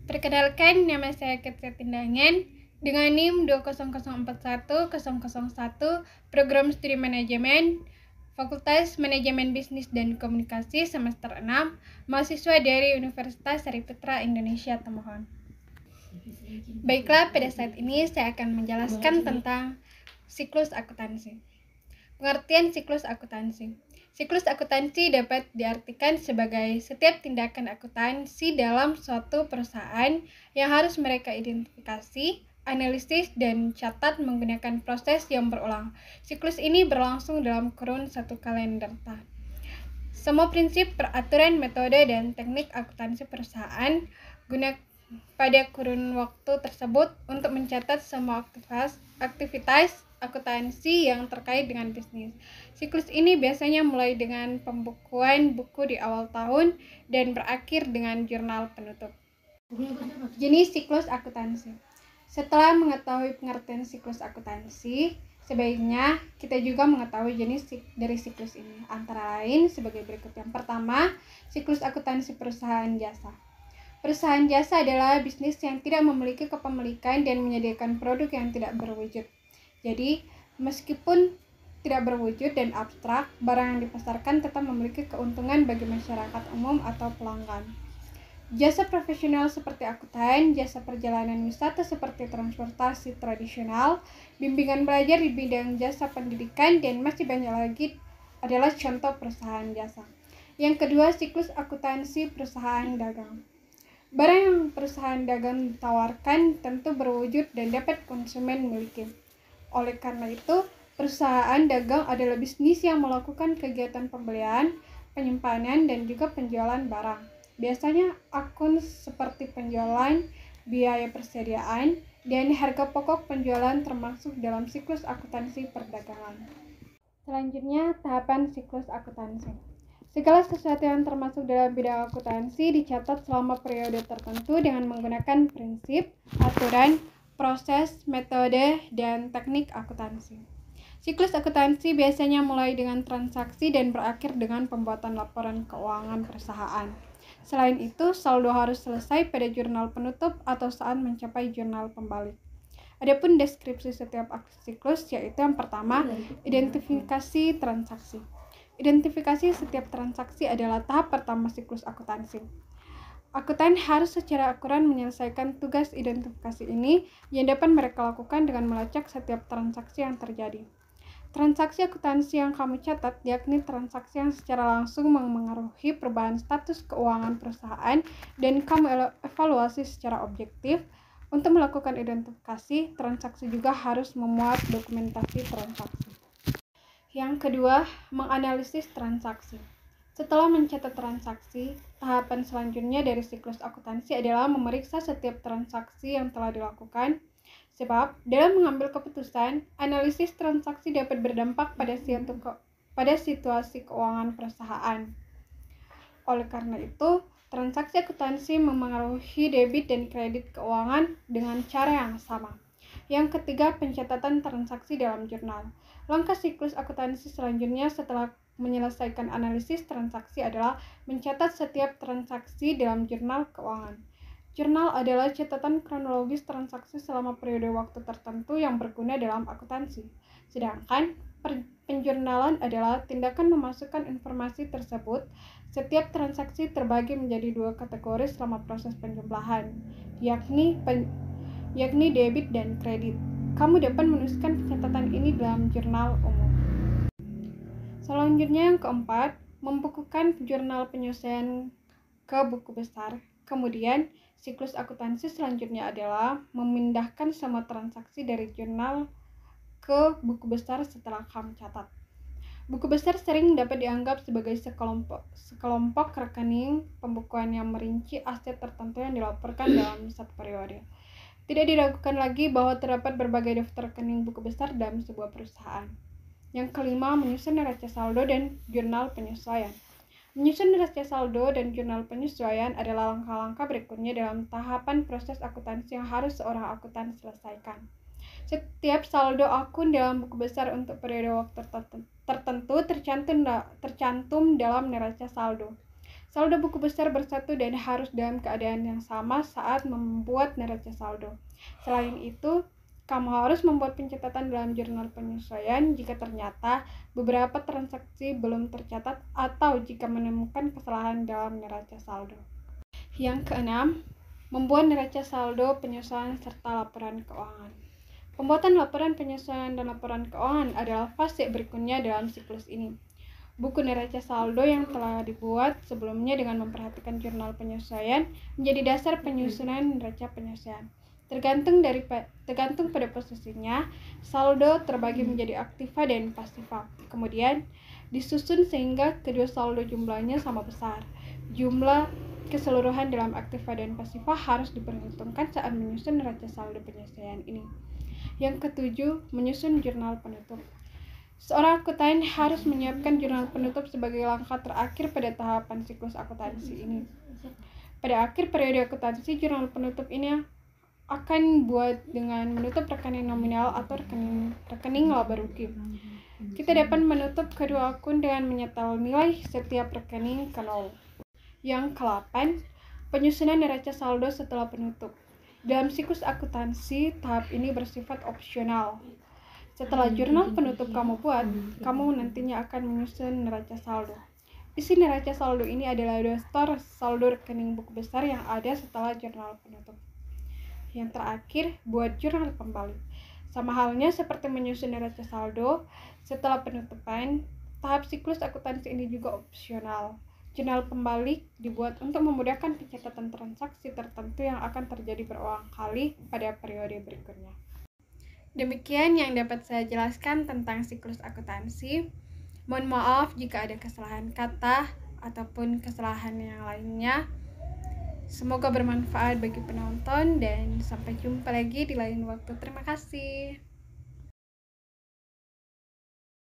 Perkenalkan, nama saya Ketia Tindangan dengan NIM 20041-001, Program Studi Manajemen, Fakultas Manajemen Bisnis dan Komunikasi semester 6, mahasiswa dari Universitas Sariputra Indonesia Tomohon. Baiklah, pada saat ini saya akan menjelaskan tentang siklus akuntansi. Pengertian siklus akuntansi. Siklus akuntansi dapat diartikan sebagai setiap tindakan akuntansi dalam suatu perusahaan yang harus mereka identifikasi, analisis, dan catat menggunakan proses yang berulang. Siklus ini berlangsung dalam kurun satu kalender tahun. Semua prinsip, peraturan, metode, dan teknik akuntansi perusahaan guna pada kurun waktu tersebut untuk mencatat semua aktivitas akuntansi yang terkait dengan bisnis. Siklus ini biasanya mulai dengan pembukuan buku di awal tahun dan berakhir dengan jurnal penutup. Jenis siklus akuntansi. Setelah mengetahui pengertian siklus akuntansi, sebaiknya kita juga mengetahui jenis dari siklus ini, antara lain sebagai berikut. Yang pertama, siklus akuntansi perusahaan jasa. Perusahaan jasa adalah bisnis yang tidak memiliki kepemilikan dan menyediakan produk yang tidak berwujud. Jadi, meskipun tidak berwujud dan abstrak, barang yang dipasarkan tetap memiliki keuntungan bagi masyarakat umum atau pelanggan. Jasa profesional seperti akuntan, jasa perjalanan wisata seperti transportasi tradisional, bimbingan belajar di bidang jasa pendidikan, dan masih banyak lagi adalah contoh perusahaan jasa. Yang kedua, siklus akuntansi perusahaan dagang. Barang yang perusahaan dagang tawarkan tentu berwujud dan dapat konsumen miliki. Oleh karena itu, perusahaan dagang adalah bisnis yang melakukan kegiatan pembelian, penyimpanan, dan juga penjualan barang. Biasanya akun seperti penjualan, biaya persediaan, dan harga pokok penjualan termasuk dalam siklus akuntansi perdagangan. Selanjutnya, tahapan siklus akuntansi. Segala sesuatu yang termasuk dalam bidang akuntansi dicatat selama periode tertentu dengan menggunakan prinsip, aturan, proses, metode, dan teknik akuntansi. Siklus akuntansi biasanya mulai dengan transaksi dan berakhir dengan pembuatan laporan keuangan perusahaan. Selain itu, saldo harus selesai pada jurnal penutup atau saat mencapai jurnal pembalik. Adapun deskripsi setiap siklus yaitu yang pertama, identifikasi transaksi. Identifikasi setiap transaksi adalah tahap pertama siklus akuntansi. Akuntan harus secara akurat menyelesaikan tugas identifikasi ini yang dapat mereka lakukan dengan melacak setiap transaksi yang terjadi. Transaksi akuntansi yang kamu catat yakni transaksi yang secara langsung memengaruhi perubahan status keuangan perusahaan dan kamu evaluasi secara objektif. Untuk melakukan identifikasi, transaksi juga harus memuat dokumentasi transaksi. Yang kedua, menganalisis transaksi. Setelah mencatat transaksi, tahapan selanjutnya dari siklus akuntansi adalah memeriksa setiap transaksi yang telah dilakukan. Sebab, dalam mengambil keputusan, analisis transaksi dapat berdampak pada situasi keuangan perusahaan. Oleh karena itu, transaksi akuntansi memengaruhi debit dan kredit keuangan dengan cara yang sama. Yang ketiga, pencatatan transaksi dalam jurnal. Langkah siklus akuntansi selanjutnya setelah menyelesaikan analisis transaksi adalah mencatat setiap transaksi dalam jurnal keuangan. Jurnal adalah catatan kronologis transaksi selama periode waktu tertentu yang berguna dalam akuntansi. Sedangkan penjurnalan adalah tindakan memasukkan informasi tersebut. Setiap transaksi terbagi menjadi dua kategori selama proses penjumlahan, yakni debit dan kredit. Kamu dapat menuliskan catatan ini dalam jurnal umum. Selanjutnya yang keempat, membukukan jurnal penyesuaian ke buku besar. Kemudian, siklus akuntansi selanjutnya adalah memindahkan semua transaksi dari jurnal ke buku besar setelah kamu catat. Buku besar sering dapat dianggap sebagai sekelompok rekening pembukuan yang merinci aset tertentu yang dilaporkan dalam satu periode. Tidak diragukan lagi bahwa terdapat berbagai daftar rekening buku besar dalam sebuah perusahaan. Yang kelima, menyusun neraca saldo dan jurnal penyesuaian. Menyusun neraca saldo dan jurnal penyesuaian adalah langkah-langkah berikutnya dalam tahapan proses akuntansi yang harus seorang akuntan selesaikan. Setiap saldo akun dalam buku besar untuk periode waktu tertentu tercantum dalam neraca saldo. Saldo buku besar bersatu dan harus dalam keadaan yang sama saat membuat neraca saldo. Selain itu, kamu harus membuat pencatatan dalam jurnal penyesuaian jika ternyata beberapa transaksi belum tercatat atau jika menemukan kesalahan dalam neraca saldo. Yang keenam, membuat neraca saldo penyesuaian serta laporan keuangan. Pembuatan laporan penyesuaian dan laporan keuangan adalah fase berikutnya dalam siklus ini. Buku neraca saldo yang telah dibuat sebelumnya dengan memperhatikan jurnal penyesuaian menjadi dasar penyusunan neraca penyesuaian. Tergantung pada posisinya, saldo terbagi menjadi aktiva dan pasiva. Kemudian disusun sehingga kedua saldo jumlahnya sama besar. Jumlah keseluruhan dalam aktiva dan pasiva harus diperhitungkan saat menyusun neraca saldo penyesuaian ini. Yang ketujuh, menyusun jurnal penutup. Seorang akuntan harus menyiapkan jurnal penutup sebagai langkah terakhir pada tahapan siklus akuntansi ini. Pada akhir periode akuntansi, jurnal penutup ini akan buat dengan menutup rekening nominal atau rekening laba rugi. Kita dapat menutup kedua akun dengan menyetel nilai setiap rekening ke nol. Yang ke-8, penyusunan neraca saldo setelah penutup. Dalam siklus akuntansi, tahap ini bersifat opsional. Setelah jurnal penutup kamu buat, kamu nantinya akan menyusun neraca saldo. Isi neraca saldo ini adalah daftar saldo rekening buku besar yang ada setelah jurnal penutup. Yang terakhir, buat jurnal pembalik. Sama halnya seperti menyusun neraca saldo setelah penutupan, tahap siklus akuntansi ini juga opsional. Jurnal pembalik dibuat untuk memudahkan pencatatan transaksi tertentu yang akan terjadi berulang kali pada periode berikutnya. Demikian yang dapat saya jelaskan tentang siklus akuntansi. Mohon maaf jika ada kesalahan kata ataupun kesalahan yang lainnya. Semoga bermanfaat bagi penonton dan sampai jumpa lagi di lain waktu. Terima kasih.